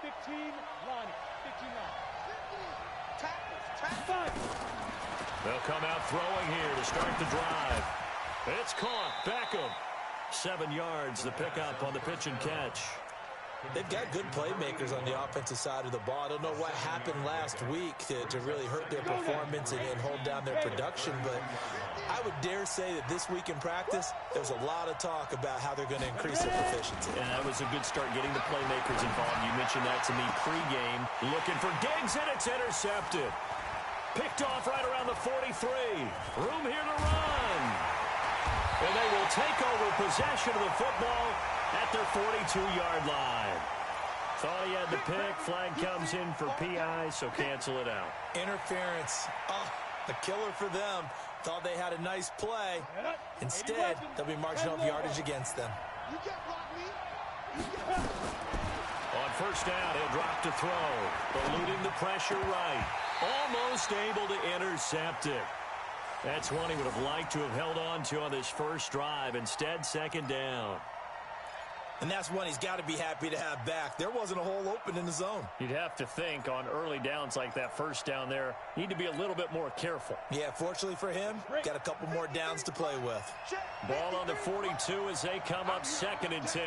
15 line. 15 line. They'll come out throwing here to start the drive. It's caught. Beckham. 7 yards, the pickup on the pitch and catch. They've got good playmakers on the offensive side of the ball. I don't know what happened last week to really hurt their performance and hold down their production, but I would dare say that this week in practice, there's a lot of talk about how they're going to increase their proficiency. And that was a good start getting the playmakers involved. You mentioned that to me pregame. Looking for Diggs, and it's intercepted. Picked off right around the 43. Room here to run. And they will take over possession of the football at their 42-yard line. Thought he had the pick. Flag comes in for PI, so cancel it out. Interference. Oh, a killer for them. Thought they had a nice play. Instead, they'll be marching up yardage against them. On first down, he'll drop to throw. Eluding the pressure right. Almost able to intercept it. That's one he would have liked to have held on to on this first drive. Instead, second down. And that's one he's got to be happy to have back. There wasn't a hole open in the zone. You'd have to think on early downs like that first down there, need to be a little bit more careful. Yeah, fortunately for him, got a couple more downs to play with. Ball on the 42 as they come up 2nd and 10.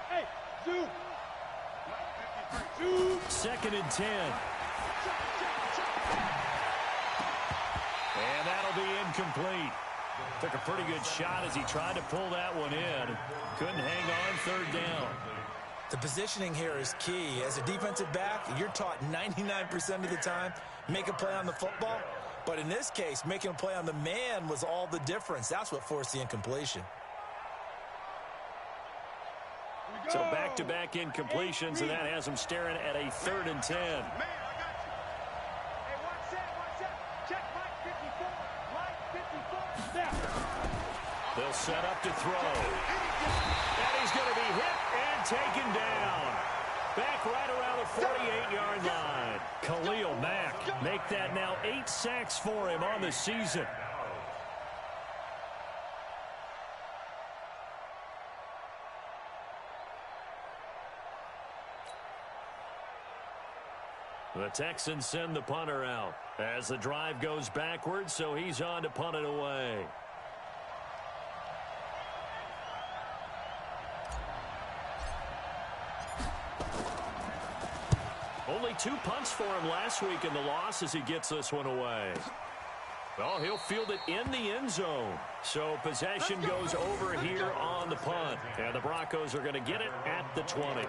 Hey, Zoo. 2nd and 10. And that'll be incomplete. Took a pretty good shot as he tried to pull that one in. Couldn't hang on 3rd down. The positioning here is key. As a defensive back, you're taught 99% of the time, make a play on the football. But in this case, making a play on the man was all the difference. That's what forced the incompletion. So back-to-back incompletions, and that has him staring at a 3rd and 10. They'll set up to throw. And he's going to be hit and taken down. Back right around the 48-yard line. Khalil Mack make that now 8 sacks for him on the season. The Texans send the punter out as the drive goes backwards, so he's on to punt it away. Only 2 punts for him last week in the loss as he gets this one away. Well, he'll field it in the end zone. So possession goes over here on the punt. And the Broncos are going to get it at the 20.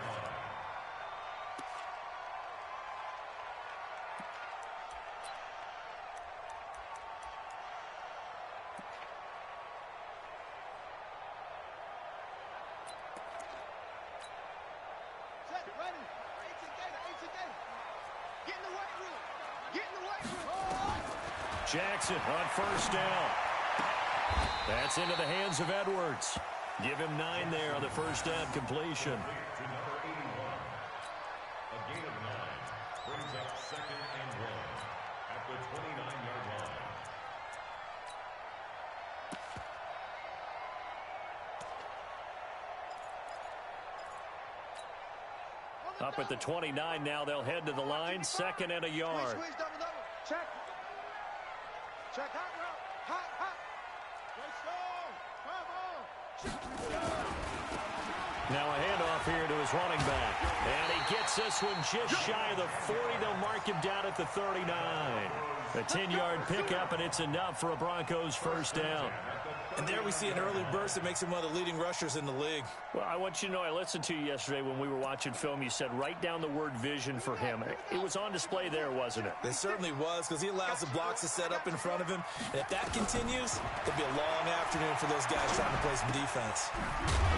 Jackson on first down. That's into the hands of Edwards. Give him 9 there on the first down completion. A gain of 9 brings up 2nd and 1 at the 29-yard line. Up at the 29 now, they'll head to the line, 2nd and a yard. Check. Check. Hot route. Now a handoff here to his running back. And he gets this one just shy of the 40. They'll mark him down at the 39. A 10-yard pickup, and it's enough for a Broncos first down. And there we see an early burst that makes him one of the leading rushers in the league. Well, I want you to know, I listened to you yesterday when we were watching film. You said write down the word vision for him. It was on display there, wasn't it? It certainly was, because he allows the blocks to set up in front of him. And if that continues, it'll be a long afternoon for those guys trying to play some defense.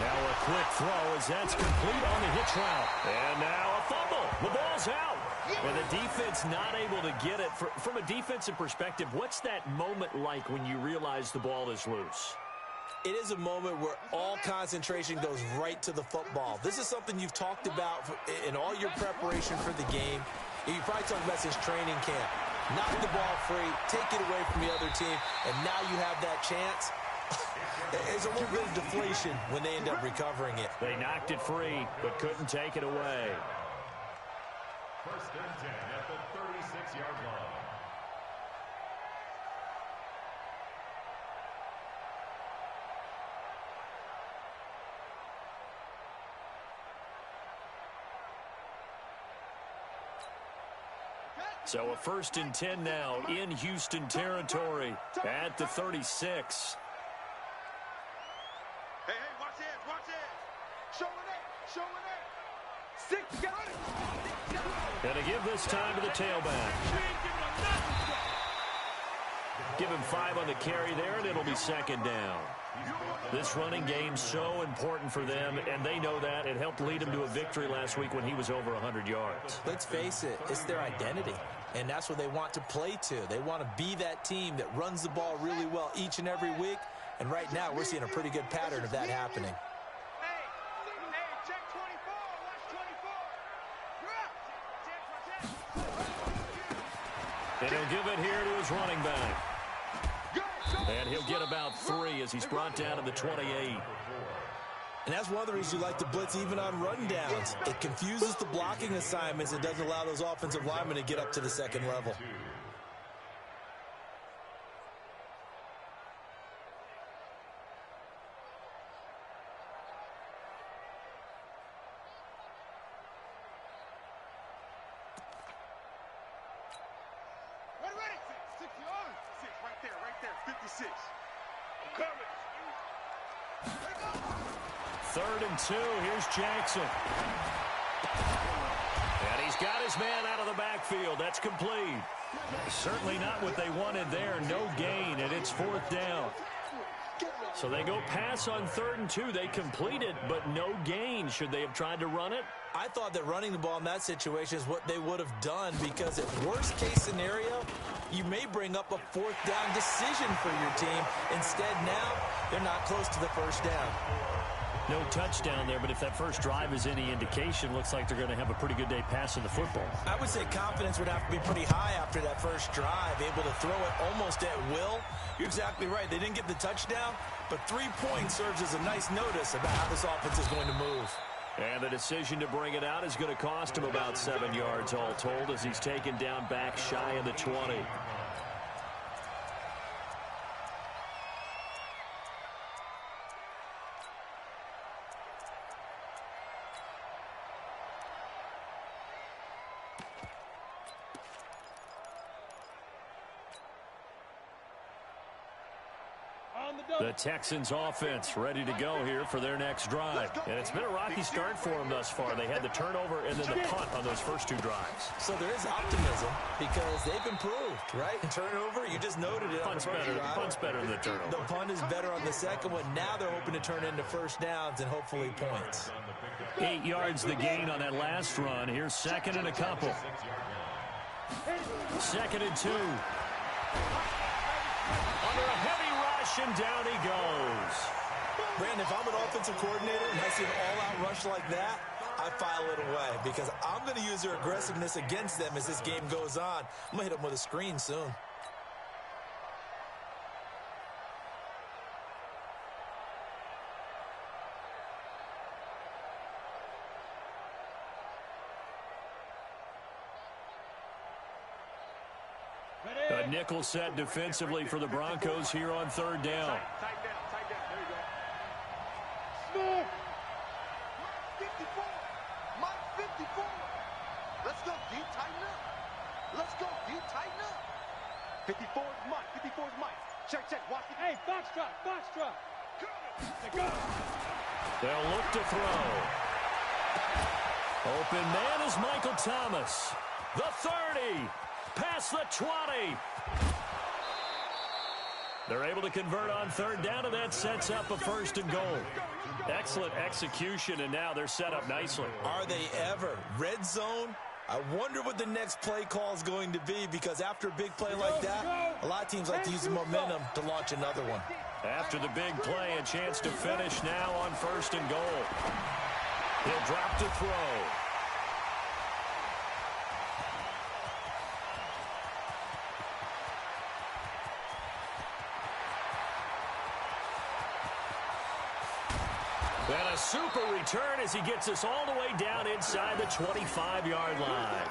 Now a quick throw as that's complete on the hitch route. And now a fumble. The ball's out. And the defense not able to get it. From a defensive perspective, what's that moment like when you realize the ball is loose? It is a moment where all concentration goes right to the football. This is something you've talked about in all your preparation for the game. You probably talked about since training camp. Knock the ball free, take it away from the other team, and now you have that chance. There's a little bit of deflation when they end up recovering it. They knocked it free, but couldn't take it away. First and 10 at the 36-yard line. So a first and 10 now in Houston territory at the 36. Hey, watch it, watch it. Showing it, showing it. 6, get it. Gonna give this time to the tailback. Give him 5 on the carry there, and it'll be second down. This running game's so important for them, and they know that. It helped lead them to a victory last week when he was over 100 yards. Let's face it, it's their identity, and that's what they want to play to. They want to be that team that runs the ball really well each and every week, and right now we're seeing a pretty good pattern of that happening. Hey, check 24, watch 24. And he'll give it here to his running back. And he'll get about 3 as he's brought down to the 28. And that's one of the reasons you like to blitz even on run downs. It confuses the blocking assignments and doesn't allow those offensive linemen to get up to the second level. Ready. 6 yards. 6, right there, 56. I'm coming. 3rd and 2. Here's Jackson. And he's got his man out of the backfield. That's complete. Certainly not what they wanted there. No gain, and it's 4th down. So they go pass on 3rd and 2. They complete it, but no gain. Should they have tried to run it? I thought that running the ball in that situation is what they would have done, because at worst case scenario, you may bring up a 4th down decision for your team. Instead, now they're not close to the first down. No touchdown there, but if that first drive is any indication, looks like they're going to have a pretty good day passing the football. I would say confidence would have to be pretty high after that first drive, able to throw it almost at will. You're exactly right. They didn't get the touchdown, but 3 points serves as a nice notice about how this offense is going to move. And the decision to bring it out is going to cost him about 7 yards all told as he's taken down back shy of the 20. The Texans offense ready to go here for their next drive. And it's been a rocky start for them thus far. They had the turnover and then the punt on those first 2 drives. So there is optimism because they've improved, right? Turnover, you just noted it. Punt's better than the turnover. The punt is better on the second one. Now they're hoping to turn into first downs and hopefully points. 8 yards the gain on that last run. Here's 2nd and a couple. 2nd and 2. Under a heavy rush, and down he goes. Brandon, if I'm an offensive coordinator and I see an all-out rush like that, I file it away because I'm going to use their aggressiveness against them as this game goes on. I'm going to hit them with a screen soon. A nickel set defensively for the Broncos here on 3rd down. Tight down. There you go. Smooth. Mike 54. Mike 54. Let's go deep, tighten up. Let's go deep, tighten up. 54 is Mike. 54 is Mike. Check. Watch it. Hey, foxtrot. They'll look to throw. Open man is Michael Thomas. The 30. Past the 20. They're able to convert on 3rd down, and that sets up a 1st and goal. Excellent execution, and now they're set up nicely. Are they ever? Red zone? I wonder what the next play call is going to be, because after a big play like that, a lot of teams like to use the momentum to launch another one. After the big play, a chance to finish now on 1st and goal. He'll drop to throw. And a super return as he gets us all the way down inside the 25-yard line.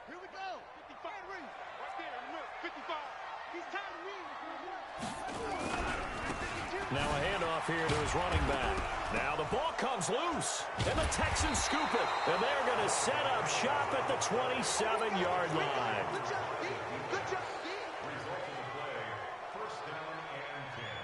Here we go. 55 read. Right there in the middle. 55. He's tired of reading. Now a handoff here to his running back. Now the ball comes loose, and the Texans scoop it. And they're going to set up shop at the 27-yard line. Good job, D. Good job, D.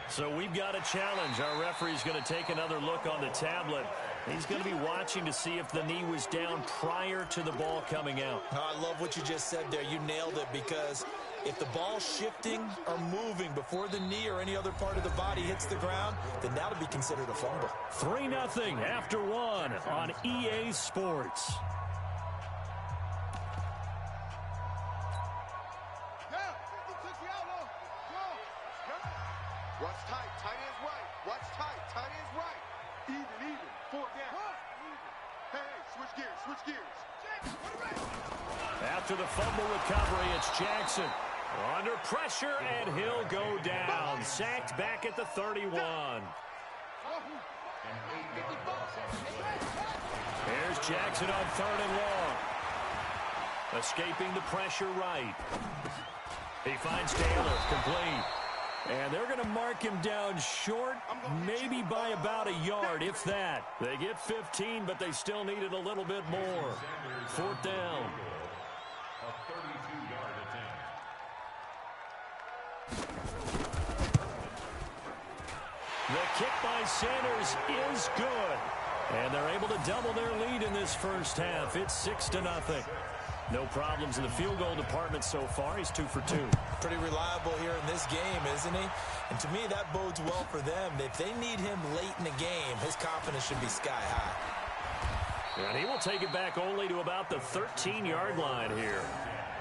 So we've got a challenge. Our referee's going to take another look on the tablet. He's going to be watching to see if the knee was down prior to the ball coming out. I love what you just said there. You nailed it, because if the ball's shifting or moving before the knee or any other part of the body hits the ground, then that'll be considered a fumble. 3-0 after one on EA Sports. Watch tight. Tight end's right. Watch tight. Tight end's right. Even. 4 down. Hey, switch gears. Switch gears. After the fumble recovery, it's Jackson. Under pressure, and he'll go down. Sacked back at the 31. Here's Jackson on 3rd and long. Escaping the pressure right. He finds Taylor, complete. And they're going to mark him down short, maybe by about a yard, if that. They get 15, but they still needed a little bit more. 4th down. A 32-yard attempt. The kick by Sanders is good. And they're able to double their lead in this first half. It's 6-0. No problems in the field goal department so far. He's 2 for 2. Pretty reliable here in this game, isn't he? And to me, that bodes well for them. If they need him late in the game, his confidence should be sky high. And he will take it back only to about the 13-yard line here.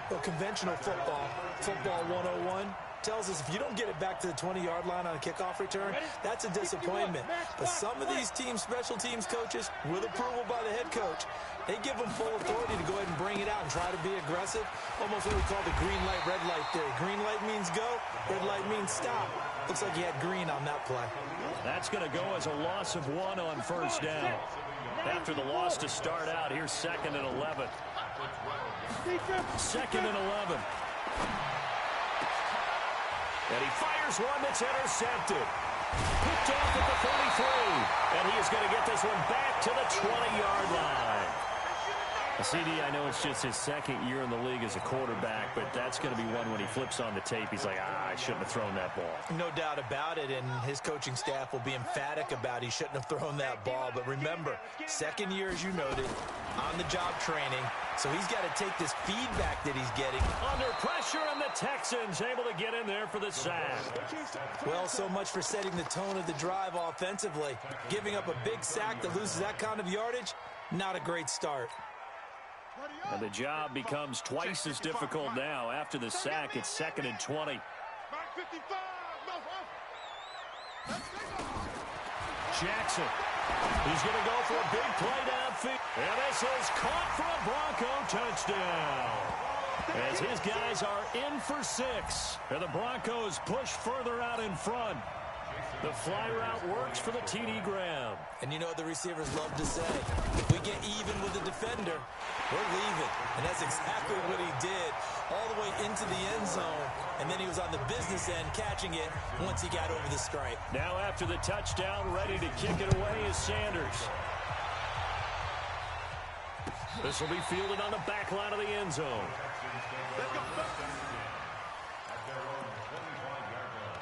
Well, conventional football 101, tells us if you don't get it back to the 20-yard line on a kickoff return, that's a disappointment. But some of these teams, special teams coaches, with approval by the head coach, they give them full authority to go ahead and bring it out and try to be aggressive. Almost what we call the green light, red light theory. Green light means go, red light means stop. Looks like he had green on that play. That's going to go as a loss of 1 on 1st down. After the loss to start out, here's 2nd and 11. 2nd and 11. And he fires one that's intercepted. Picked off at the 43. And he is going to get this one back to the 20-yard line. CD, I know it's just his 2nd year in the league as a quarterback, but that's going to be one when he flips on the tape. He's like, I shouldn't have thrown that ball. No doubt about it, and his coaching staff will be emphatic about he shouldn't have thrown that ball. But remember, 2nd year, as you noted, on-the-job training, so he's got to take this feedback that he's getting. Under pressure, and the Texans able to get in there for the sack. Well, so much for setting the tone of the drive offensively. Giving up a big sack that loses that kind of yardage, not a great start. And the job becomes twice as difficult now. After the sack, it's 2nd and 20. Jackson. He's going to go for a big play downfield. And this is caught for a Bronco touchdown. As his guys are in for 6. And the Broncos push further out in front. The fly route works for the TD Graham. And you know what the receivers love to say? If we get even with the defender, we're leaving. And that's exactly what he did, all the way into the end zone. And then he was on the business end catching it once he got over the stripe. Now after the touchdown, ready to kick it away is Sanders. This will be fielded on the back line of the end zone. At their own 25-yard line.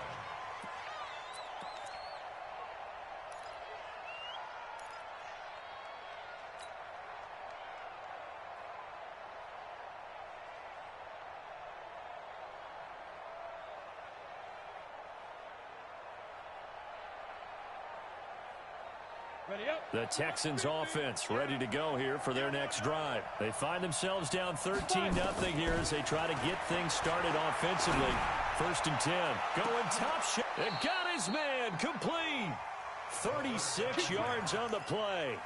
The Texans offense ready to go here for their next drive. They find themselves down 13-0 here as they try to get things started offensively. 1st and 10. Going top shot. And got his man complete. 36 yards on the play.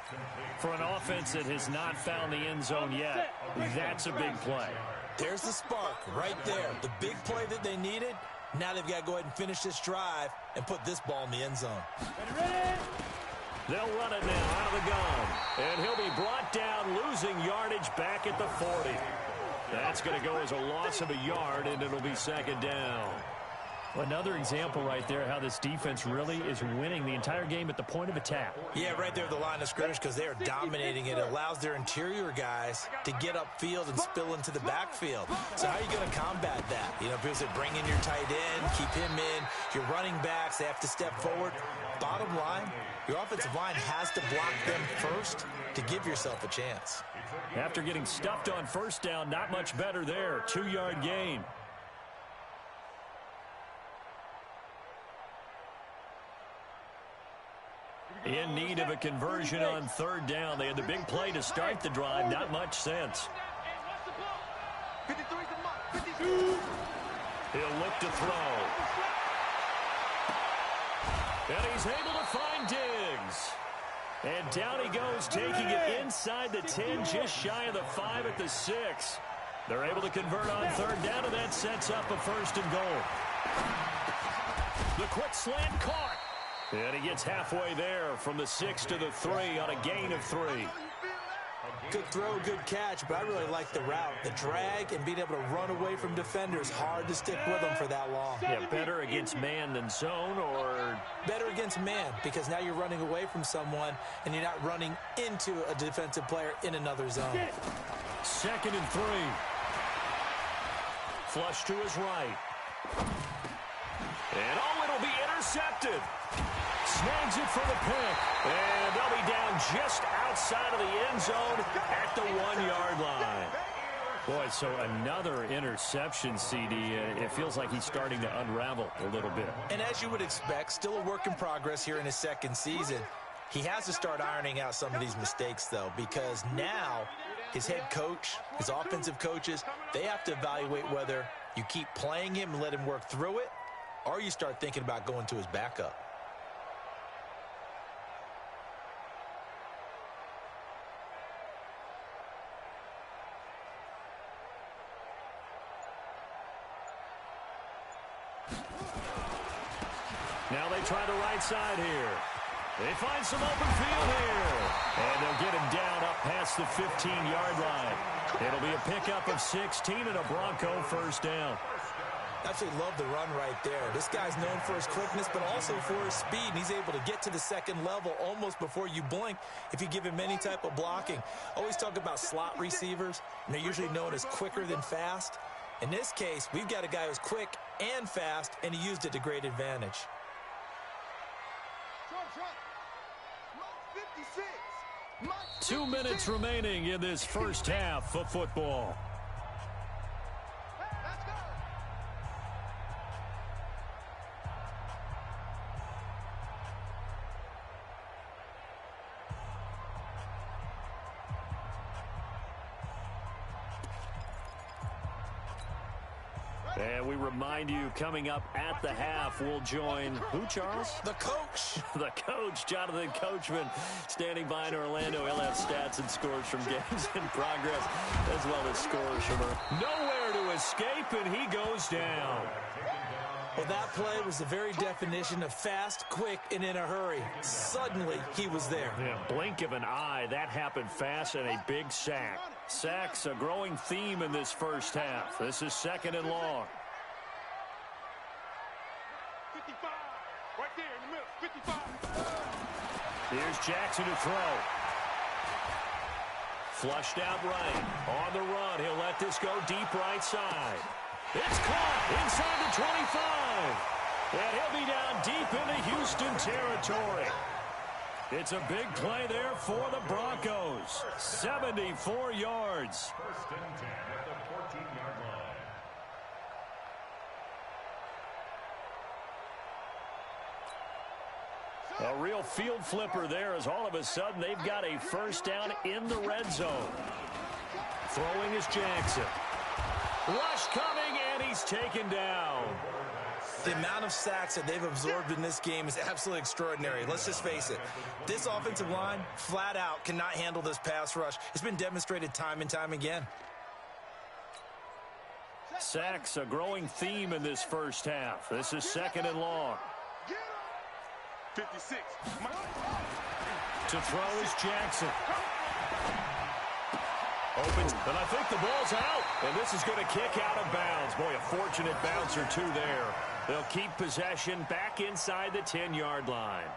For an offense that has not found the end zone yet, that's a big play. There's the spark right there. The big play that they needed. Now they've got to go ahead and finish this drive and put this ball in the end zone. They'll run it now out of the gun. And he'll be brought down, losing yardage back at the 40. That's going to go as a loss of a yard, and it'll be 2nd down. Another example right there how this defense really is winning the entire game at the point of attack. Yeah, right there at the line of scrimmage because they are dominating it. It allows their interior guys to get upfield and spill into the backfield. So how are you going to combat that? You know, people say bring in your tight end, keep him in. Your running backs, they have to step forward. Bottom line, your offensive line has to block them first to give yourself a chance. After getting stuffed on 1st down, not much better there. 2-yard gain. In need of a conversion on 3rd down. They had the big play to start the drive. Not much sense. He'll look to throw. And he's able to find Diggs. And down he goes, taking it inside the 10, just shy of the 5 at the 6. They're able to convert on 3rd down, and that sets up a 1st and goal. The quick slant caught. And he gets halfway there from the 6 to the 3 on a gain of 3. Good throw, good catch, but I really like the route. The drag and being able to run away from defenders. Hard to stick with them for that long. Yeah, better against man than zone, or? Better against man, because now you're running away from someone and you're not running into a defensive player in another zone. 2nd and 3. Flush to his right. And it'll be intercepted. Snags it for the pick. And they'll be down just outside of the end zone at the 1-yard line. Boy, so another interception, CD. It feels like he's starting to unravel a little bit. And as you would expect, still a work in progress here in his 2nd season. He has to start ironing out some of these mistakes, though, because now his head coach, his offensive coaches, they have to evaluate whether you keep playing him and let him work through it, or you start thinking about going to his backup. Now they try the right side here. They find some open field here. And they'll get him down up past the 15-yard line. It'll be a pickup of 16 and a Bronco 1st down. Absolutely love the run right there. This guy's known for his quickness, but also for his speed. And he's able to get to the 2nd level almost before you blink if you give him any type of blocking. Always talk about slot receivers, and they're usually known as quicker than fast. In this case, we've got a guy who's quick and fast, and he used it to great advantage. 2 minutes remaining in this 1st half of football. And we remind you, coming up at the half, we'll join who, Charles? The coach. The coach, Jonathan Coachman, standing by in Orlando. He'll have stats and scores from games in progress, as well as scores from her. Nowhere to escape, and he goes down. Well, that play was the very definition of fast, quick, and in a hurry. Suddenly, he was there. Yeah, blink of an eye. That happened fast, and a big sack. Sacks, a growing theme in this 1st half. This is 2nd and long. 55. Right there in the middle. 55. Here's Jackson to throw. Flushed out right. On the run. He'll let this go deep right side. It's caught inside the 25. And he'll be down deep into Houston territory. It's a big play there for the Broncos. 74 yards. 1st and 10 at the 14-yard line. A real field flipper there as all of a sudden they've got a first down in the red zone. Throwing is Jackson. Rush coming, and he's taken down. The amount of sacks that they've absorbed in this game is absolutely extraordinary. Let's just face it. This offensive line, flat out, cannot handle this pass rush. It's been demonstrated time and time again. Sacks, a growing theme in this first half. This is second and long. 56. To throw is Jackson. Opens, and I think the ball's out. And this is going to kick out of bounds. Boy, a fortunate bounce or two there. They'll keep possession back inside the 10-yard line.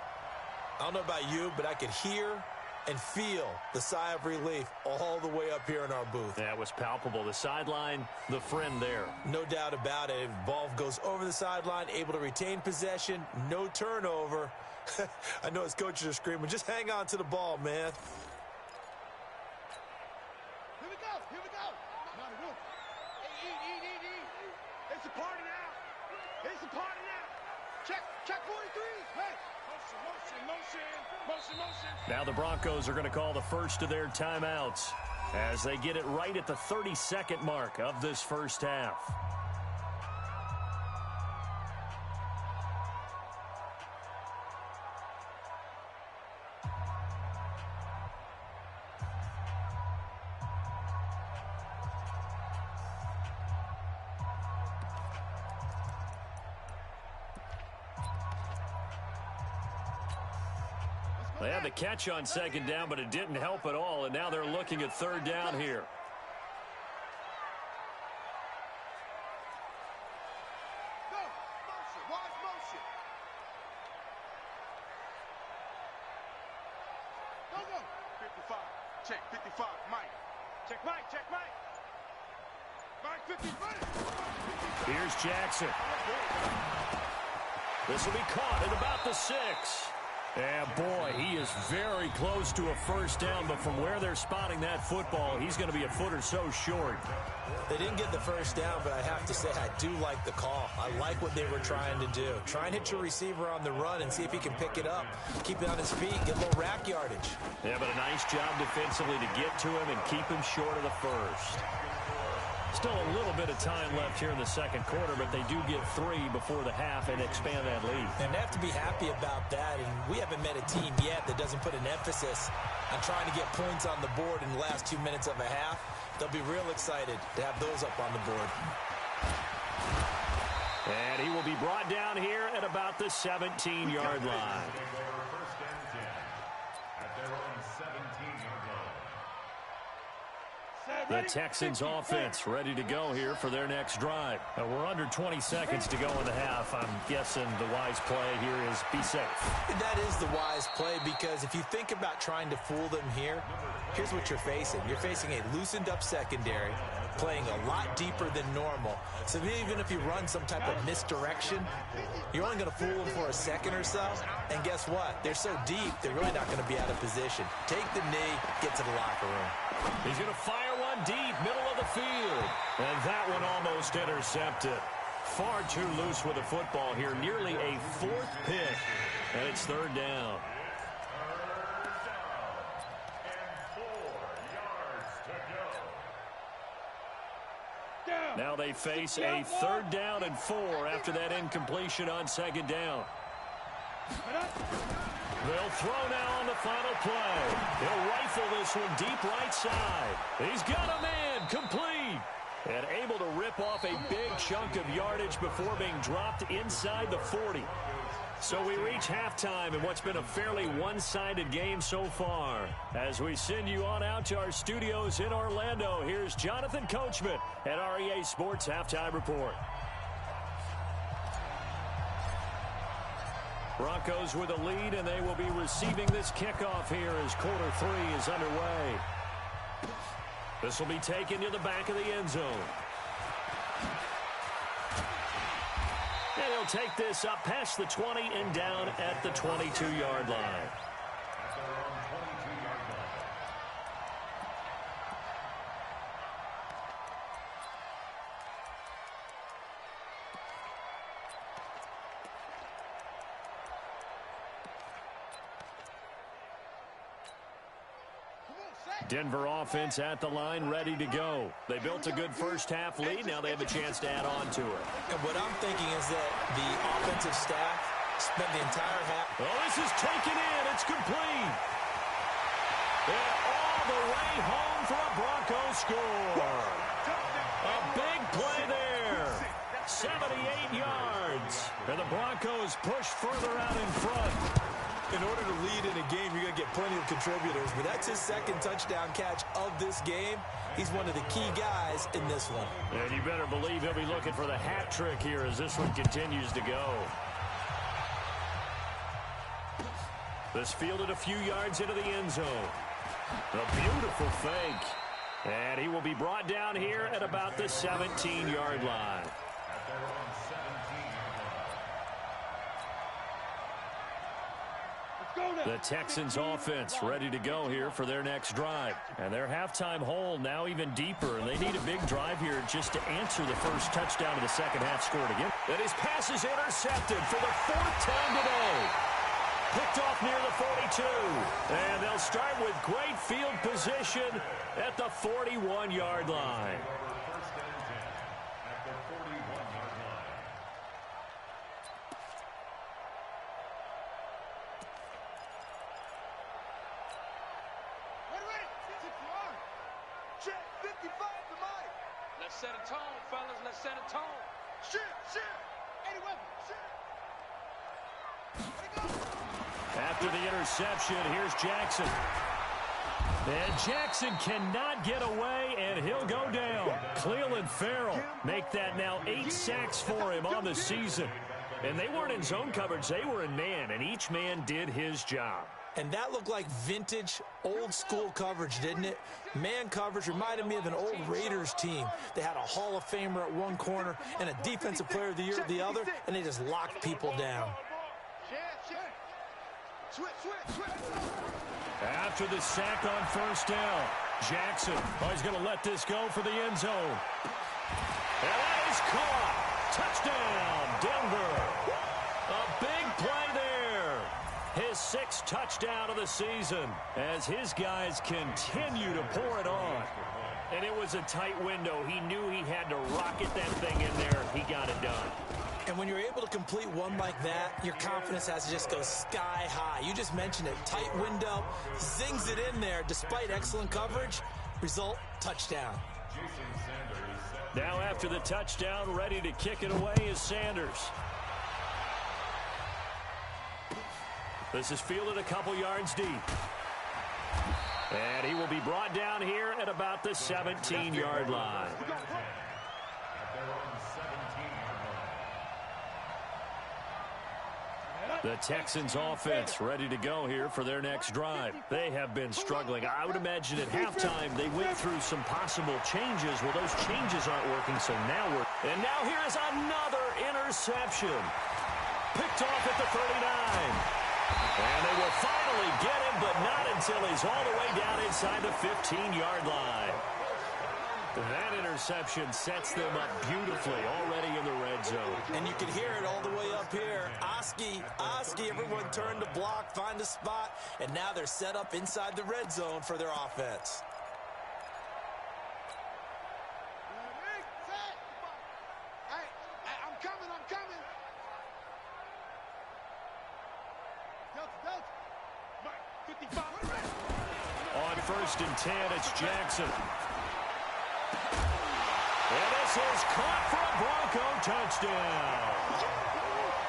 I don't know about you, but I could hear and feel the sigh of relief all the way up here in our booth. That was palpable. The sideline, the friend there. No doubt about it. Ball goes over the sideline, able to retain possession, no turnover. I know his coaches are screaming, just hang on to the ball, man. Here we go. Here we go. Not a roof. Eat. It's a party now. It's a party now. Check 43. Hey. Motion. Now the Broncos are going to call the first of their timeouts as they get it right at the 30-second mark of this first half. They had the catch on second down, but it didn't help at all, and now they're looking at third down here. Go. Motion. Wide motion. Go. 55. Check 55. Mike. Check Mike. Mike 50. Here's Jackson. This will be caught at about the 6. And boy, he is very close to a first down, but from where they're spotting that football, he's going to be a foot or so short. They didn't get the first down, but I have to say I do like the call. I like what they were trying to do. Try and hit your receiver on the run and see if he can pick it up. Keep it on his feet, get a little rack yardage. Yeah, but a nice job defensively to get to him and keep him short of the first. Still a little bit of time left here in the second quarter, but they do get 3 before the half and expand that lead. And they have to be happy about that, and we haven't met a team yet that doesn't put an emphasis on trying to get points on the board in the last 2 minutes of a half. They'll be real excited to have those up on the board. And he will be brought down here at about the 17-yard line. The Texans offense ready to go here for their next drive. We're under 20 seconds to go in the half. I'm guessing the wise play here is be safe. That is the wise play, because if you think about trying to fool them here, here's what you're facing. You're facing a loosened up secondary, playing a lot deeper than normal. So even if you run some type of misdirection, you're only going to fool them for a second or so. And guess what? They're so deep, they're really not going to be out of position. Take the knee, get to the locker room. He's going to fire one deep, middle of the field. And that one almost intercepted. Far too loose with the football here. Nearly a 4th pick. And it's third down. Now they face a 3rd down and 4 after that incompletion on second down. They'll throw now on the final play. He'll rifle this one deep right side. He's got a man, complete. And able to rip off a big chunk of yardage before being dropped inside the 40. So we reach halftime in what's been a fairly one-sided game so far. As we send you on out to our studios in Orlando, here's Jonathan Coachman at REA Sports Halftime Report. Broncos with a lead, and they will be receiving this kickoff here as quarter 3 is underway. This will be taken to the back of the end zone. And he'll take this up past the 20 and down at the 22-yard line. Denver offense at the line, ready to go. They built a good first-half lead. Now they have a chance to add on to it. And what I'm thinking is that the offensive staff spent the entire half. Oh, this is taken in. It's complete. And all the way home for a Broncos score. A big play there. 78 yards. And the Broncos push further out in front. In order to lead in a game, you're going to get plenty of contributors. But that's his second touchdown catch of this game. He's one of the key guys in this one. And you better believe he'll be looking for the hat trick here as this one continues to go. This fielded a few yards into the end zone. A beautiful fake. And he will be brought down here at about the 17-yard line. The Texans offense ready to go here for their next drive. And their halftime hole now even deeper. And they need a big drive here just to answer the first touchdown of the second half scored again. And his pass is intercepted for the 4th time today. Picked off near the 42. And they'll start with great field position at the 41-yard line. Let's set a tone, fellas. Let's set a tone. Shit. 81. After the interception, here's Jackson. And Jackson cannot get away, and he'll go down. Cleveland Farrell make that now 8 sacks for him on the season. And they weren't in zone coverage. They were in man, and each man did his job. And that looked like vintage, old-school coverage, didn't it? Man coverage reminded me of an old Raiders team. They had a Hall of Famer at one corner and a Defensive Player of the Year at the other, and they just locked people down. After the sack on first down, Jackson, he's going to let this go for the end zone. And that is caught. Touchdown, Denver. A big play there. His 6th touchdown of the season as his guys continue to pour it on. And it was a tight window. He knew he had to rocket that thing in there. He got it done. And when you're able to complete one like that, your confidence has to just go sky high. You just mentioned it. Tight window, zings it in there despite excellent coverage. Result, touchdown. Now after the touchdown, ready to kick it away is Sanders. This is fielded a couple yards deep. And he will be brought down here at about the 17-yard line. The Texans offense ready to go here for their next drive. They have been struggling. I would imagine at halftime they went through some possible changes. Well, those changes aren't working, so now we're... And now here is another interception. Picked off at the 39. And they will finally get him, but not until he's all the way down inside the 15-yard line. That interception sets them up beautifully already in the red zone. And you can hear it all the way up here. Oski, everyone turned to block, find a spot, and now they're set up inside the red zone for their offense. I'm coming. On 1st and 10, it's Jackson. And this is caught for a Bronco touchdown.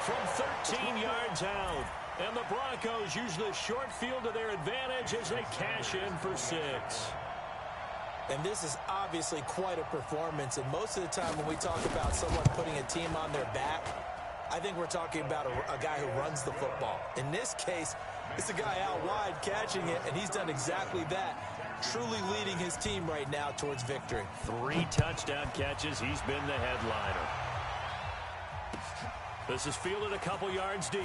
From 13 yards out. And the Broncos use the short field to their advantage as they cash in for 6. And this is obviously quite a performance. And most of the time when we talk about someone putting a team on their back, I think we're talking about a guy who runs the football. In this case, it's a guy out wide catching it, and he's done exactly that, truly leading his team right now towards victory. 3 touchdown catches. He's been the headliner. This is fielded a couple yards deep.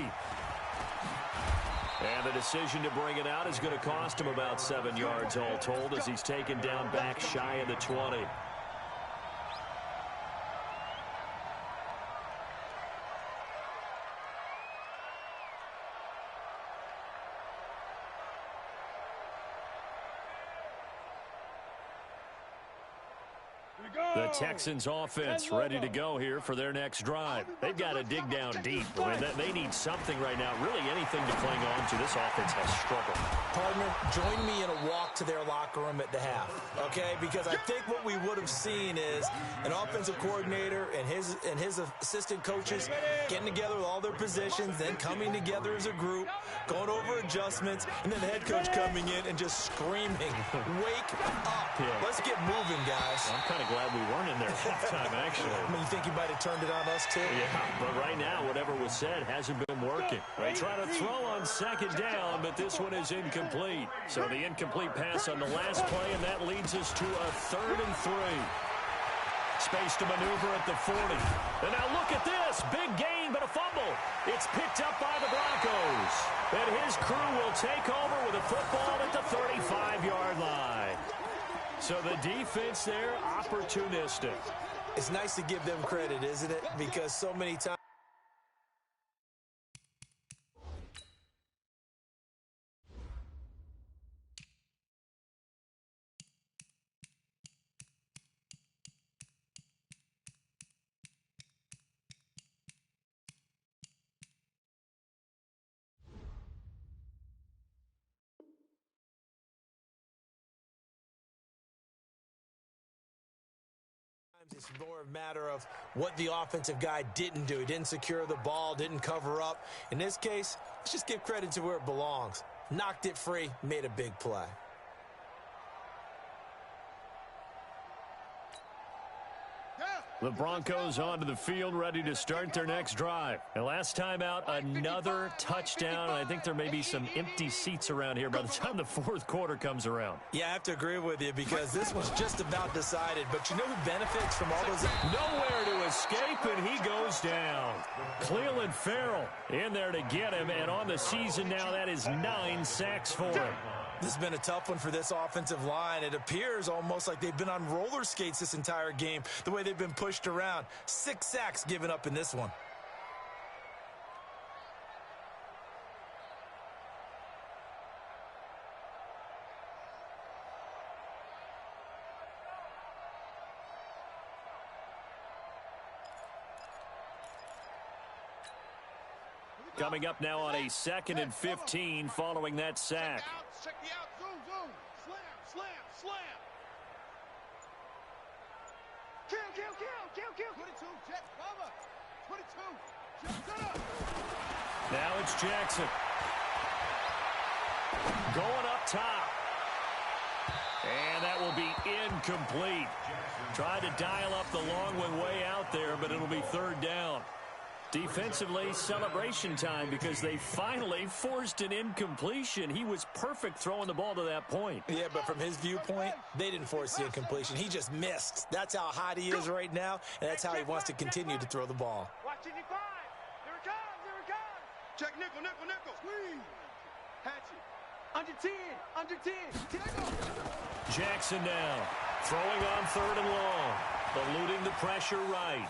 And the decision to bring it out is going to cost him about 7 yards all told as he's taken down back shy of the 20. The Texans offense ready to go here for their next drive. They've got to dig down deep. I mean, they need something right now, really anything to cling on to. This offense has struggled. Partner, join me in a walk to their locker room at the half, okay? Because I think what we would have seen is an offensive coordinator and his assistant coaches getting together with all their positions, then coming together as a group, going over adjustments, and then the head coach coming in and just screaming, wake up. Yeah. Let's get moving, guys. I'm kind of glad we weren't in there halftime, actually. I mean, you think you might have turned it on us, too? Yeah, but right now, whatever was said hasn't been working. They try to throw on second down, but this one is incomplete. So the incomplete pass on the last play, and that leads us to a 3rd and 3. Space to maneuver at the 40. And now look at this. Big gain, but a fumble. It's picked up by the Broncos. And his crew will take over with a football at the 35-yard line. So the defense there, opportunistic. It's nice to give them credit, isn't it? Because so many times. It's more a matter of what the offensive guy didn't do. He didn't secure the ball, didn't cover up. In this case, let's just give credit to where it belongs. Knocked it free, made a big play. The Broncos onto the field, ready to start their next drive. And last time out, another touchdown. And I think there may be some empty seats around here by the time the 4th quarter comes around. Yeah, I have to agree with you because this was just about decided. But you know who benefits from all those? Nowhere to escape, and he goes down. Cleveland Farrell in there to get him. And on the season now, that is 9 sacks for him. This has been a tough one for this offensive line. It appears almost like they've been on roller skates this entire game, the way they've been pushed around. 6 sacks given up in this one. Coming up now on a 2nd and 15 following that sack. Check the out. Zoom, zoom. Slam, slam, slam. Kill. 22, jet cover. 22, jet set up. Now it's Jackson. Going up top. And that will be incomplete. Tried to dial up the long one way out there, but it'll be 3rd down. Defensively, celebration time because they finally forced an incompletion. He was perfect throwing the ball to that point. Yeah, but from his viewpoint, they didn't force the incompletion. He just missed. That's how hot he is right now, and that's how he wants to continue to throw the ball. Watch it, 5. Here it comes. Check nickel. Squeeze. Hatchet. Under 10. Jackson now throwing on 3rd and long, eluding the pressure right.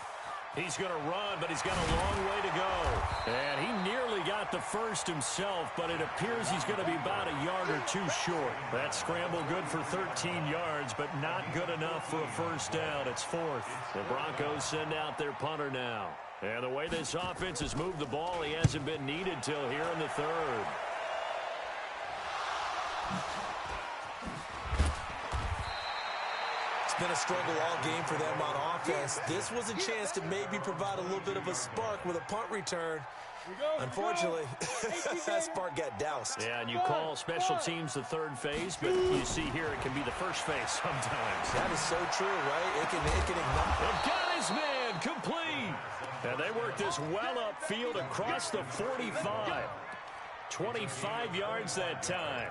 He's going to run, but he's got a long way to go. And he nearly got the first himself, but it appears he's going to be about a yard or two short. That scramble good for 13 yards, but not good enough for a 1st down. It's 4th. The Broncos send out their punter now. And the way this offense has moved the ball, he hasn't been needed till here in the 3rd. Been a struggle all game for them on offense. This was a chance to maybe provide a little bit of a spark with a punt return. Unfortunately, that spark got doused. Yeah, and you call special teams the 3rd phase, but you see here it can be the 1st phase sometimes. That is so true, right? It can ignite. They've got his man complete. And they work this well upfield across the 45. 25 yards that time.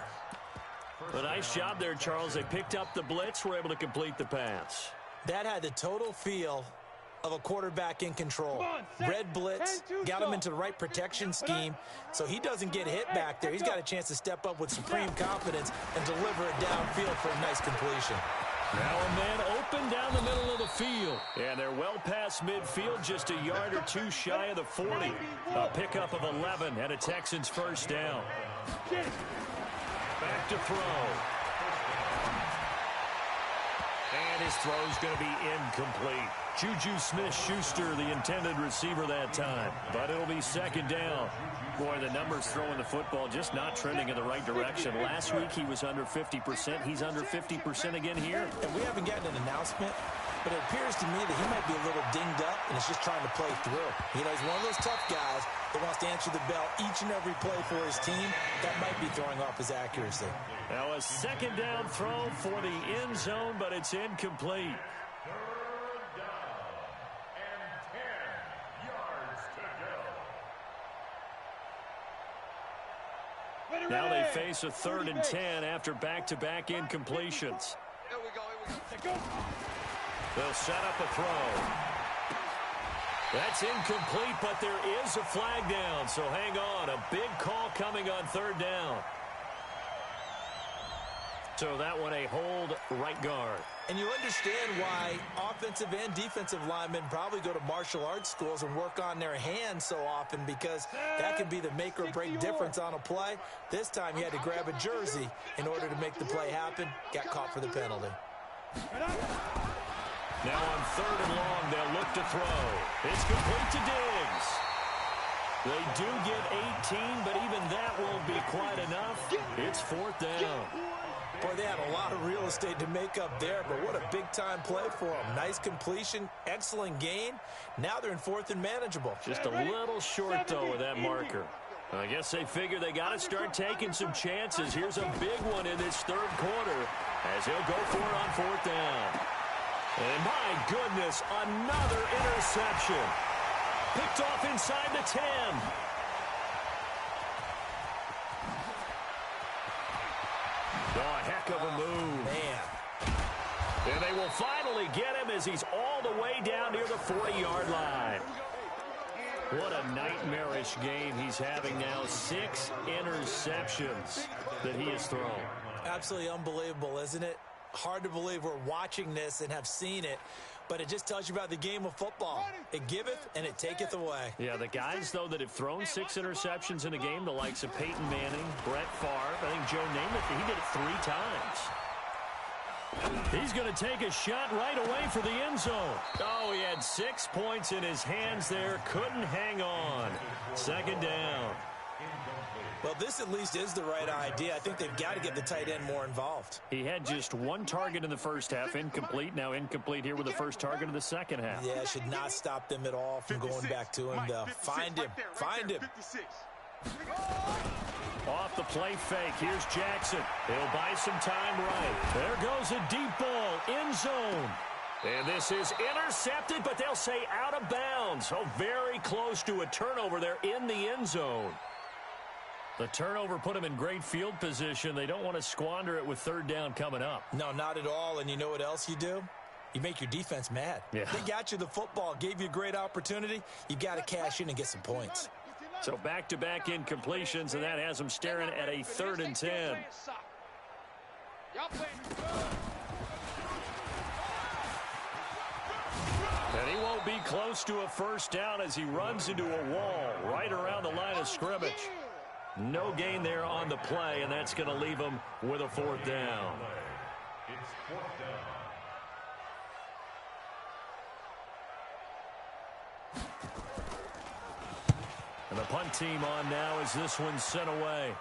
A nice job there, Charles. They picked up the blitz, were able to complete the pass. That had the total feel of a quarterback in control. Red blitz, got him into the right protection scheme, so he doesn't get hit back there. He's got a chance to step up with supreme confidence and deliver it downfield for a nice completion. Now a man open down the middle of the field. And they're well past midfield, just a yard or two shy of the 40. A pickup of 11 and a Texans 1st down. Back to throw. And his throw's going to be incomplete. Juju Smith-Schuster, the intended receiver that time. But it'll be second down. Boy, the numbers throwing the football just not trending in the right direction. Last week he was under 50%. He's under 50% again here. And we haven't gotten an announcement, but it appears to me that he might be a little dinged up and is just trying to play through. You know, he's one of those tough guys that wants to answer the bell each and every play for his team. That might be throwing off his accuracy. Now a second down throw for the end zone, but it's incomplete. Third down and 10 yards to go. Now they face a 3rd and 10 after back-to-back incompletions. Here we go, here we go. They'll set up a throw. That's incomplete, but there is a flag down, so hang on. A big call coming on 3rd down. So that one a hold right guard. And you understand why offensive and defensive linemen probably go to martial arts schools and work on their hands so often, because that can be the make or break difference on a play. This time he had to grab a jersey in order to make the play happen. Got caught for the penalty. Now on 3rd and long, they'll look to throw. It's complete to Diggs. They do get 18, but even that won't be quite enough. It's 4th down. Boy, they had a lot of real estate to make up there, but what a big-time play for them. Nice completion, excellent gain. Now they're in 4th and manageable. Just a little short, though, with that marker. I guess they figure they got to start taking some chances. Here's a big one in this 3rd quarter as he'll go for it on 4th down. And my goodness, another interception. Picked off inside the 10. Oh, a heck of a move. Man. And they will finally get him as he's all the way down near the 40-yard line. What a nightmarish game he's having now. 6 interceptions that he has thrown. Absolutely unbelievable, isn't it? Hard to believe we're watching this and have seen it, but it just tells you about the game of football. It giveth and it taketh away. Yeah, the guys, though, that have thrown 6 interceptions in a game, the likes of Peyton Manning, Brett Favre, I think Joe Namath, he did it 3 times. He's going to take a shot right away for the end zone. Oh, he had 6 points in his hands there. Couldn't hang on. 2nd down. Well, this at least is the right idea. I think they've got to get the tight end more involved. He had just 1 target in the first half, incomplete. Now incomplete here with the first target of the second half. Yeah, should not stop them at all from going back to him, though. Find him. Find him. Off the play fake. Here's Jackson. He'll buy some time right. There goes a deep ball. End zone. And this is intercepted, but they'll say out of bounds. So very close to a turnover there in the end zone. The turnover put them in great field position. They don't want to squander it with 3rd down coming up. No, not at all. And you know what else you do? You make your defense mad. Yeah. They got you the football, gave you a great opportunity. You got to cash in and get some points. So back-to-back incompletions, and that has them staring at a 3rd and 10. And he won't be close to a first down as he runs into a wall right around the line of scrimmage. No gain there on the play, and that's going to leave him with a 4th down. It's 4th down. And the punt team on now as this one's sent away.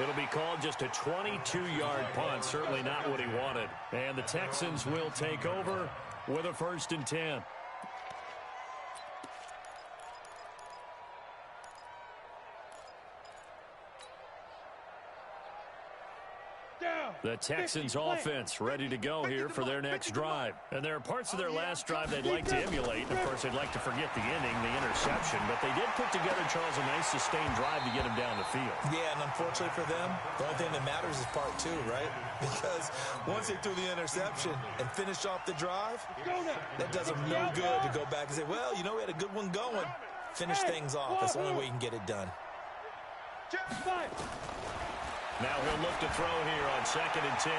It'll be called just a 22-yard punt. Certainly not what he wanted. And the Texans will take over with a 1st and 10. The Texans offense ready to go here for their next drive. And there are parts of their last drive they'd like to emulate. And of course, they'd like to forget the ending, the interception. But they did put together, Charles, a nice sustained drive to get him down the field. Yeah, and unfortunately for them, the only thing that matters is part 2, right? Because once they threw the interception and finished off the drive, that does them no good to go back and say, well, you know, we had a good one going. Finish things off. That's the only way you can get it done. Now he'll look to throw here on 2nd and 10.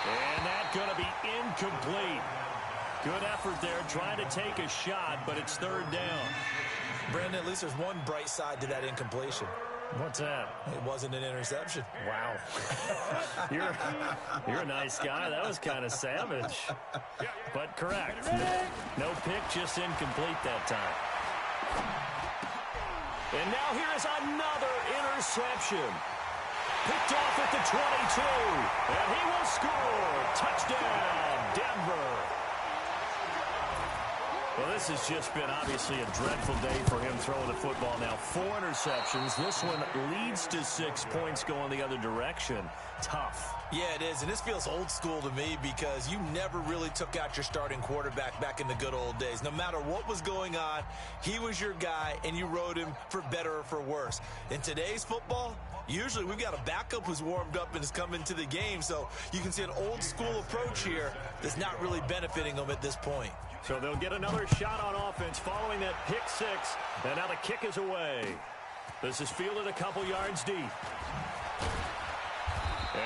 And that's going to be incomplete. Good effort there, trying to take a shot, but it's 3rd down. Brandon, at least there's one bright side to that incompletion. What's that? It wasn't an interception. Wow. You're a nice guy. That was kind of savage. But correct. No pick, just incomplete that time. And now here is another interception. Picked off at the 22. And he will score. Touchdown, Denver. Well, this has just been obviously a dreadful day for him throwing the football. Now 4 interceptions. This one leads to 6 points going the other direction. Tough. Yeah, it is, and this feels old school to me because you never really took out your starting quarterback back in the good old days. No matter what was going on, he was your guy, and you rode him for better or for worse. In today's football, usually we've got a backup who's warmed up and has come into the game, so you can see an old school approach here that's not really benefiting them at this point. So they'll get another shot on offense following that pick 6, and now the kick is away. This is fielded a couple yards deep.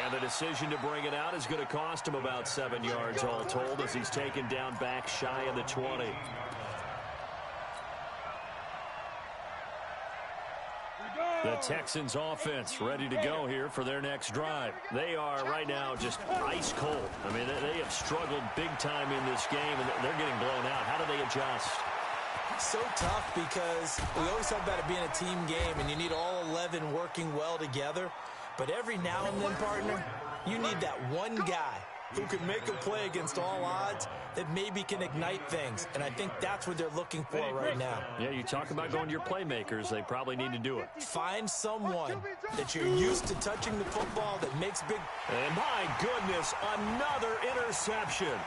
And the decision to bring it out is going to cost him about 7 yards all told as he's taken down back shy of the 20. The Texans offense ready to go here for their next drive. They are right now just ice cold. I mean, they have struggled big time in this game, and they're getting blown out. How do they adjust? So tough because we always talk about it being a team game, and you need all 11 working well together. But every now and then, partner, you need that one guy who can make a play against all odds that maybe can ignite things. And I think that's what they're looking for right now. Yeah, you talk about going to your playmakers. They probably need to do it. Find someone that you're used to touching the football that makes big... And my goodness, another interception.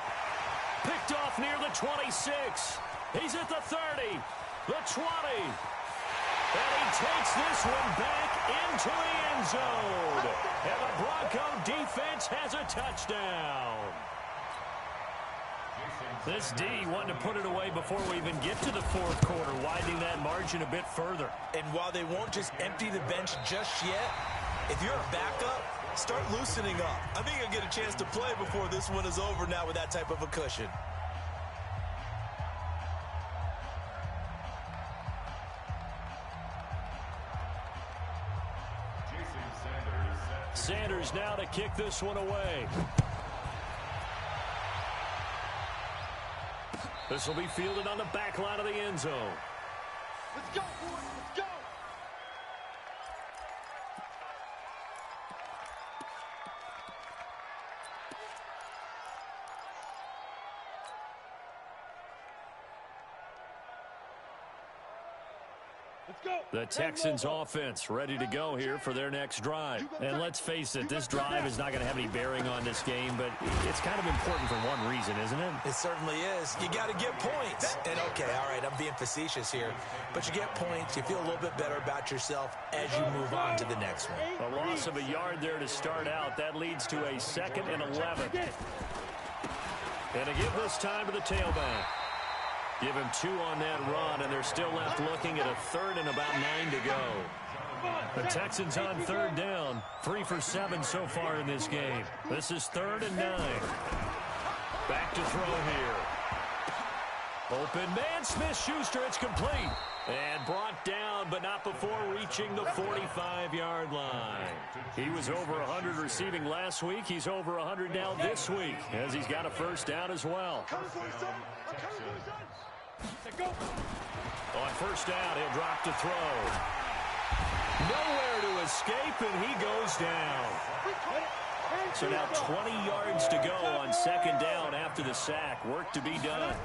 Picked off near the 26. He's at the 30, the 20. And he takes this one back into the end zone. And the Bronco defense has a touchdown. This D wanted to put it away before we even get to the fourth quarter, widening that margin a bit further. And while they won't just empty the bench just yet, if you're a backup, start loosening up. I think you'll get a chance to play before this one is over now with that type of a cushion. Sanders now to kick this one away. This will be fielded on the back line of the end zone. Let's go, boys. Let's go. The Texans offense ready to go here for their next drive. And let's face it, this drive is not going to have any bearing on this game, but it's kind of important for one reason, isn't it? It certainly is. You got to get points. And okay, all right, I'm being facetious here, but you get points. You feel a little bit better about yourself as you move on to the next one. A loss of a yard there to start out. That leads to a 2nd and 11. And to give this time to the tailback. Give him 2 on that run, and they're still left looking at a 3rd and about 9 to go. The Texans on 3rd down, 3 for 7 so far in this game. This is 3rd and 9. Back to throw here. Open man, Smith-Schuster, it's complete. And brought down, but not before reaching the 45-yard line. He was over 100 receiving last week. He's over 100 now this week, as he's got a 1st down as well. On 1st down, he'll drop to throw. Nowhere to escape, and he goes down. So now 20 yards to go on 2nd down after the sack. Work to be done.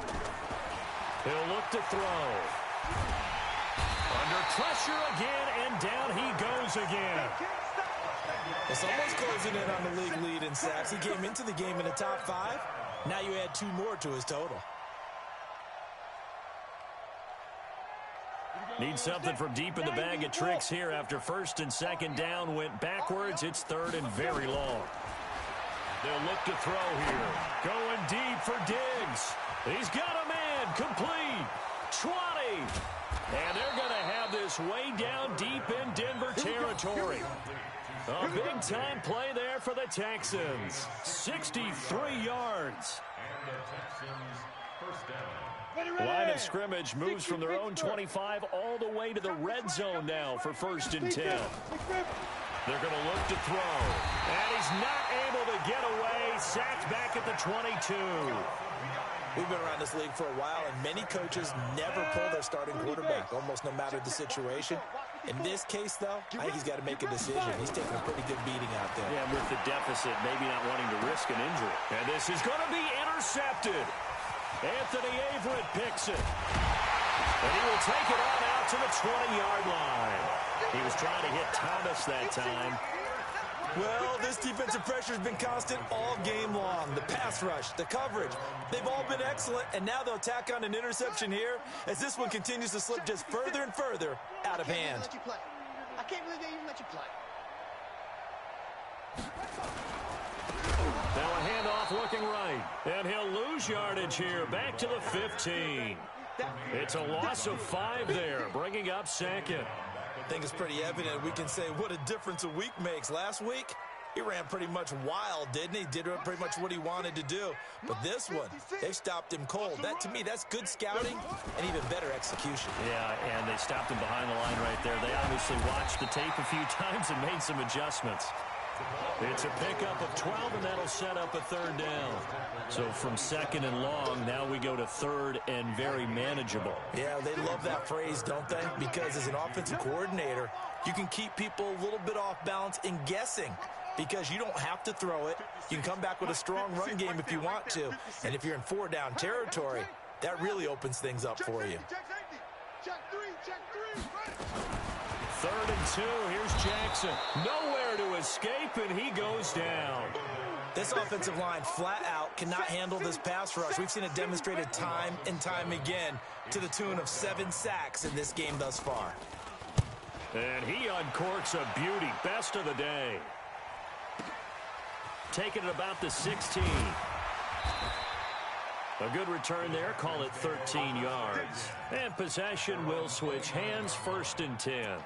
He'll look to throw. Under pressure again, and down he goes again. Well, someone's closing in on the league lead in sacks. He came into the game in the top 5. Now you add 2 more to his total. Need something from deep in the bag of tricks here after 1st and 2nd down went backwards. It's 3rd and very long. They'll look to throw here. Going deep for Diggs. He's got a man. Complete. 20. And they're going to have this way down deep in Denver territory. A big-time play there for the Texans. 63 yards. And the Texans First down. Line of scrimmage moves from their own 25 all the way to the red zone now for 1st and 10. They're going to look to throw. And he's not able to get away. Sacked back at the 22. We've been around this league for a while, and many coaches never pull their starting quarterback, almost no matter the situation. In this case, though, I think he's got to make a decision. He's taking a pretty good beating out there. Yeah, with the deficit, maybe not wanting to risk an injury. And this is going to be intercepted. Anthony Averett picks it. And he will take it on out to the 20-yard line. He was trying to hit Thomas that time. Well, this defensive pressure has been constant all game long. The pass rush, the coverage, they've all been excellent, and now they'll tack on an interception here as this one continues to slip just further and further out of hand. I can't believe they even let you play. Now a handoff looking right, and he'll lose yardage here, back to the 15. It's a loss of 5 there, bringing up 2nd. I think it's pretty evident. We can say what a difference a week makes. Last week, he ran pretty much wild, didn't he? Did pretty much what he wanted to do. But this one, they stopped him cold. That, to me, that's good scouting and even better execution. Yeah, and they stopped him behind the line right there. They obviously watched the tape a few times and made some adjustments. It's a pickup of 12, and that'll set up a 3rd down. So from 2nd and long, now we go to 3rd and very manageable. Yeah, they love that phrase, don't they? Because as an offensive coordinator, you can keep people a little bit off balance and guessing because you don't have to throw it. You can come back with a strong run game if you want to. And if you're in 4-down territory, that really opens things up for you. Check three. 3rd and 2, here's Jackson. Nowhere to escape, and he goes down. This offensive line flat out cannot handle this pass rush. We've seen it demonstrated time and time again to the tune of 7 sacks in this game thus far. And he uncorks a beauty. Best of the day. Taking it about the 16. A good return there. Call it 13 yards. And possession will switch hands. 1st and 10.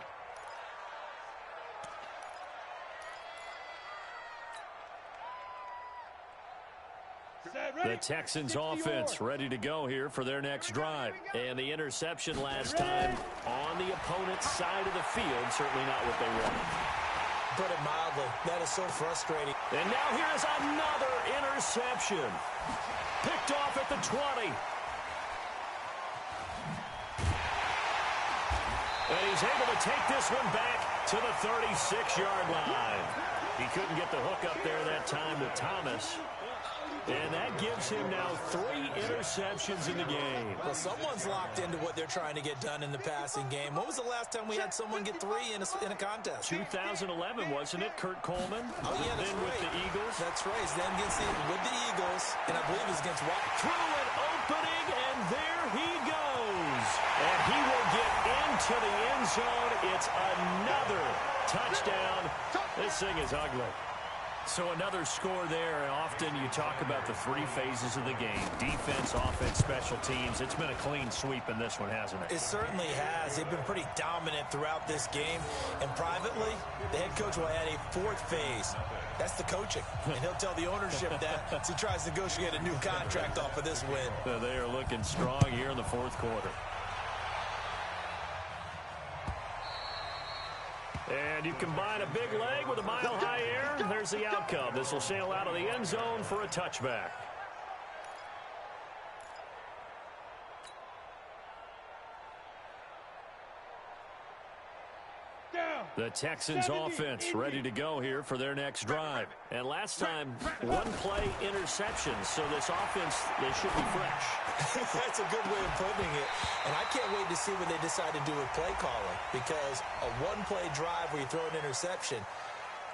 The Texans offense ready to go here for their next drive. And the interception last time on the opponent's side of the field. Certainly not what they wanted. Put it mildly, that is so frustrating. And now here is another interception. Picked off at the 20. And he's able to take this one back to the 36-yard line. He couldn't get the hook up there that time with Thomas. And that gives him now 3 interceptions in the game. Well, someone's locked into what they're trying to get done in the passing game. When was the last time we had someone get 3 in a contest? 2011, wasn't it? Kurt Coleman. Oh, yeah, that's then right. with the Eagles. That's right. Then with the Eagles, and I believe it's against Washington. Through an opening, and there he goes. And he will get into the end zone. It's another touchdown. This thing is ugly. So another score there, and often you talk about the 3 phases of the game. Defense, offense, special teams. It's been a clean sweep in this one, hasn't it? It certainly has. They've been pretty dominant throughout this game. And privately, the head coach will add a 4th phase. That's the coaching. And he'll tell the ownership that as he tries to negotiate a new contract off of this win. So they are looking strong here in the 4th quarter. And you combine a big leg with a mile-high air, and there's the outcome. This will sail out of the end zone for a touchback. The Texans offense ready to go here for their next drive. And last time, 1-play interception. So this offense, they should be fresh. That's a good way of putting it. And I can't wait to see what they decide to do with play calling. Because a 1-play drive where you throw an interception,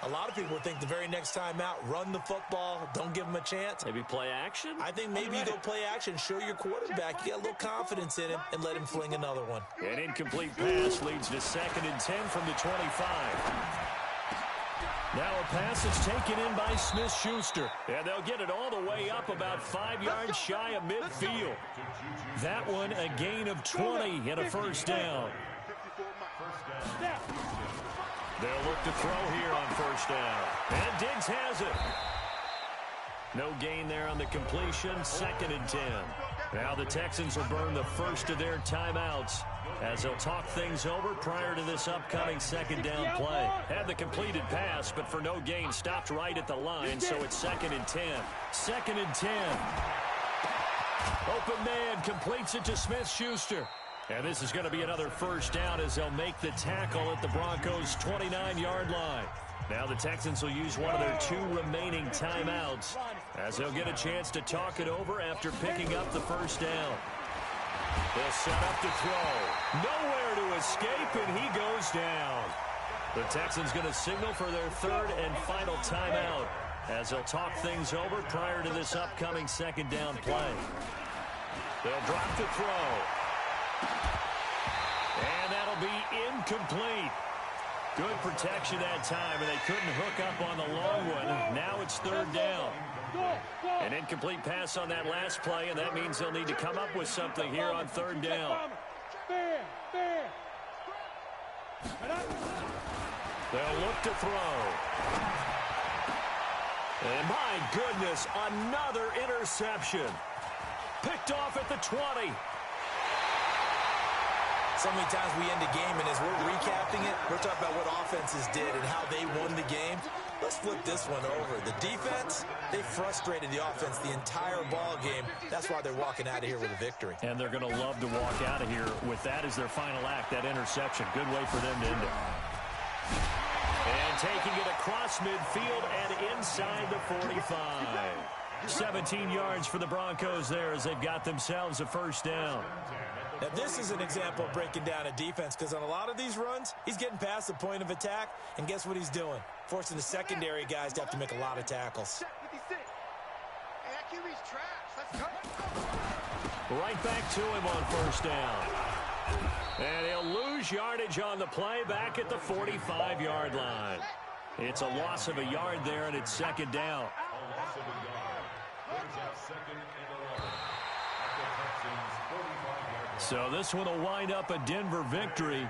a lot of people think the very next time out, run the football, don't give them a chance. Maybe play action? I think maybe you go play action, show your quarterback, you got a little confidence in him, and let him fling another one. An incomplete pass leads to 2nd and 10 from the 25. Now a pass that's taken in by Smith-Schuster. And they'll get it all the way up about 5 yards shy of midfield. That one a gain of 20 and a 1st down. They'll look to throw here on 1st down. And Diggs has it. No gain there on the completion. 2nd and 10. Now the Texans will burn the first of their timeouts as they'll talk things over prior to this upcoming second down play. Had the completed pass, but for no gain, stopped right at the line, so it's 2nd and 10. 2nd and 10. Open man completes it to Smith-Schuster. And this is going to be another first down as they'll make the tackle at the Broncos' 29-yard line. Now the Texans will use one of their 2 remaining timeouts as they'll get a chance to talk it over after picking up the first down. They'll set up to throw. Nowhere to escape, and he goes down. The Texans going to signal for their 3rd and final timeout as they'll talk things over prior to this upcoming second down play. They'll drop the throw. And that'll be incomplete. Good protection that time, and they couldn't hook up on the long one. Now it's 3rd down. An incomplete pass on that last play, and that means they'll need to come up with something here on 3rd down. They'll look to throw. And my goodness, another interception. Picked off at the 20. So many times we end a game, and as we're recapping it, we're talking about what offenses did and how they won the game. Let's flip this one over. The defense, they frustrated the offense the entire ball game. That's why they're walking out of here with a victory. And they're going to love to walk out of here with that as their final act, that interception. Good way for them to end it. And taking it across midfield and inside the 45. 17 yards for the Broncos there as they've got themselves a first down. Now, this is an example of breaking down a defense because on a lot of these runs, he's getting past the point of attack, and guess what he's doing? Forcing the secondary guys to have to make a lot of tackles. Right back to him on first down. And he'll lose yardage on the play back at the 45-yard line. It's a loss of a yard there, and it's 2nd down. So this one will wind up a Denver victory.